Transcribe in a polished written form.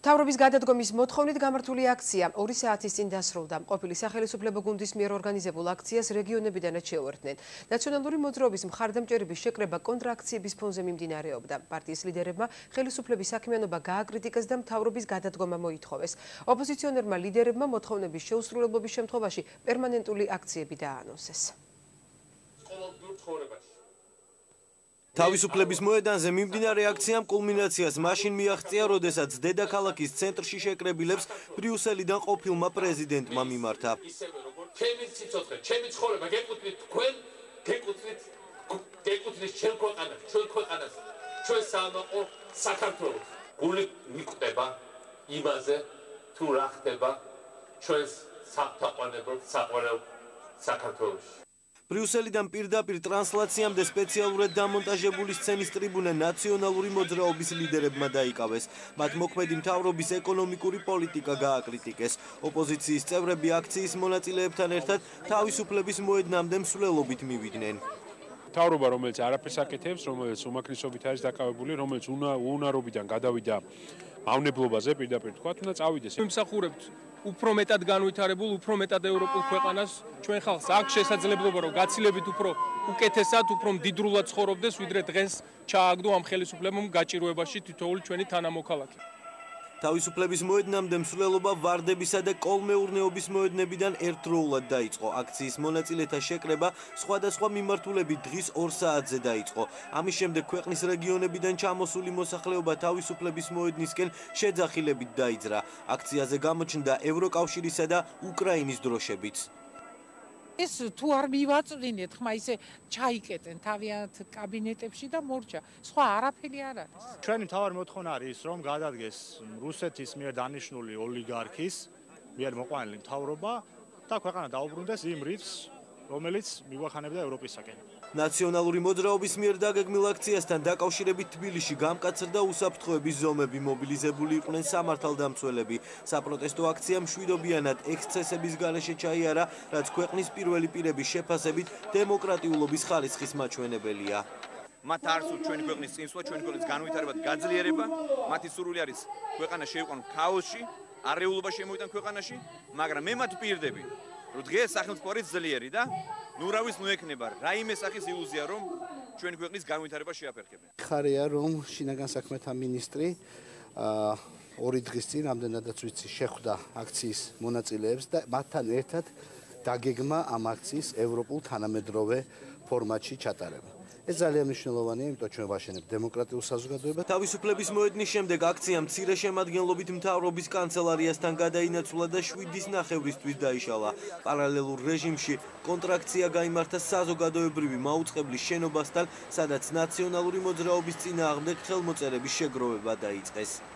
მთავრობის გადადგომის მოთხოვნით გამართული აქცია 2 საათის წინ დასრულდა. ყოფილი სახელმწიფო გუნდის მიერ ორგანიზებულ აქციას რეგიონებიდანაც შეუერთდნენ. ნაციონალური მოძრაობის მხარდამჭერების შეკრება კონტრაქციების ფონზე მიმდინარეობდა. პარტიის ლიდერებმა ხელისუფლების საქმიანობა გააკრიტიკეს და მთავრობის გადადგომა მოითხოვეს. ოპოზიციონერმა ლიდერებმა მოთხოვნების შეუსრულებლობის შემთხვევაში პერმანენტული აქციები დაანონსეს. თავისუფლების მოედანზე მიმდინარე აქციამ კულმინაციას მაშინ მიაღწია, როდესაც დედაქალაქის ცენტრში შეკრებილებს ბრიუსელიდან ყოფილმა პრეზიდენტმა მიმართა. ჩემი სიცოცხლე, ჩემი ცხოვრება გეკუთვნით თქვენ, გეკუთვნით ჩვენ ქვეყანას, ჩვენ სამოყო საქართველოს. გული მიკვდება იმაზე, თუ რა ხდება ჩვენს საფთაყვანებელ საყვარელ საქართველოში. ბრიუსელიდან პირდაპირ ტრანსლაციამდე სპეციალურად დამონტაჟებული სცენის ტრიბუნა ნაციონალური მოძრაობის ლიდერებმა დაიკავეს. მათ მოქმედი მთავრობის ეკონომიკური პოლიტიკა გააკრიტიკეს. ოპოზიციის წევრები აქციის მონაწილეებთან ერთად თავისუფლების მოედნამდე მსვლელობით მივიდნენ. მთავრობა, რომელიც არაფერს აკეთებს, რომელიც უმაქნისობით არის დაკავებული, რომელიც უუნარობიდან გადავიდა მავნებლობაზე, პირდაპირ თქვა, უნდა წავიდეს. ვიმსახურებთ უფრო მეტად განვითარებულ, უფრო მეტად ევროპულ ქვეყანას, ჩვენ ხალხს აქვს შესაძლებლობა, რომ გაცილებით უფრო უკეთესად, უფრო მდიდრულად ცხოვრობდეს, ვიდრე დღეს ჩააგდო ამ ხელისუფლებამ გაჭირვებაში თითოეული ჩვენი თანამოქალაქე. თავისუფლების მოედნამდე მსვლელობა ვარდებისა და კოლმეურნეობის მოედნებიდან ერთდროულად დაიწყო. აქციის მონაწილეთა შეკრება სხვადასხვა მიმართულებით დღის 2 საათზე დაიწყო. ამის შემდეგ ქვეყნის რეგიონებიდან ჩამოსული მოსახლეობა თავისუფლების მოედნისკენ შეძახილებით დაიძრა. აქციაზე გამოჩნდა ევროკავშირისა და უკრაინის დროშებიც. ეს თუ არ მივაწვდინეთ, ხმა ისე ჩაიკეტენ თავიანთ კაბინეტებში და მორჩა. სხვა არაფერი არ არის. ჩვენი მთავარი მოთხოვნა არის ის, რომ გადადგეს რუსეთის მიერ დანიშნული ოლიგარქის მიერ მოყვანილი მთავრობა და ქვეყანა დაუბრუნდეს იმ რიცხვს, რომელიც მიგვახანებდა ევროპისაკენ. ნაციონალური მოძრაობის მიერ დაგეგმილ აქციასთან დაკავშირებით თბილისში გამკაცრდა უსაფრთხოების ზომები, მობილიზებული იყვნენ სამართალდამცველები. საპროტესტო აქციამ მშვიდობიანად ექსცესების გარეშე ჩაიარა, რაც ქვეყნის პირველი პირების შეფასებით დემოკრატიულობის ხარისხის მაჩვენებელია. მათ არ სურთ ჩვენი ქვეყნის წინსვლა, ჩვენი ქვეყნის განვითარება და გაძლიერება. მათი სურვილი არის ქვეყანა შეიყვანოს ქაოსში, არეულობა შემოვიდნენ ქვეყანაში, მაგრამ მე მათ ვპირდები, რომ დღეს სახელმწიფო არის ძლიერი და ნურავის ნუექნება რაიმე სახის ილუზია, რომ ჩვენი ქვეყნის განვითარება შეაფერხებენ. ხარია, რომ შინაგან საქმეთა მინისტრი 2 დღის წინ რამდენადაც ვიცი შეხვდა აქციის მონაწილეებს და მათთან ერთად დაგეგმა ამ აქციის ევროპულ თანამედროვე ფორმატში ჩატარება. ეს ძალიან მნიშვნელოვანია, იმიტომ ჩვენ ვაშენებთ დემოკრატიულ საზოგადოებას. თავისუფლების მოედნის შემდეგ აქცია მცირე შემადგენლობით მთავრობის კანცელარიასთან გადაინაცვლა და 7:30-ისთვის დაიშალა. პარალელურ რეჟიმში კონტრაქცია გაიმართა საზოგადოებრივი მაუწყებლის შენობასთან, სადაც ნაციონალური მოძრაობის წინააღმდეგ ხელმოწერების შეგროვება დაიწყეს.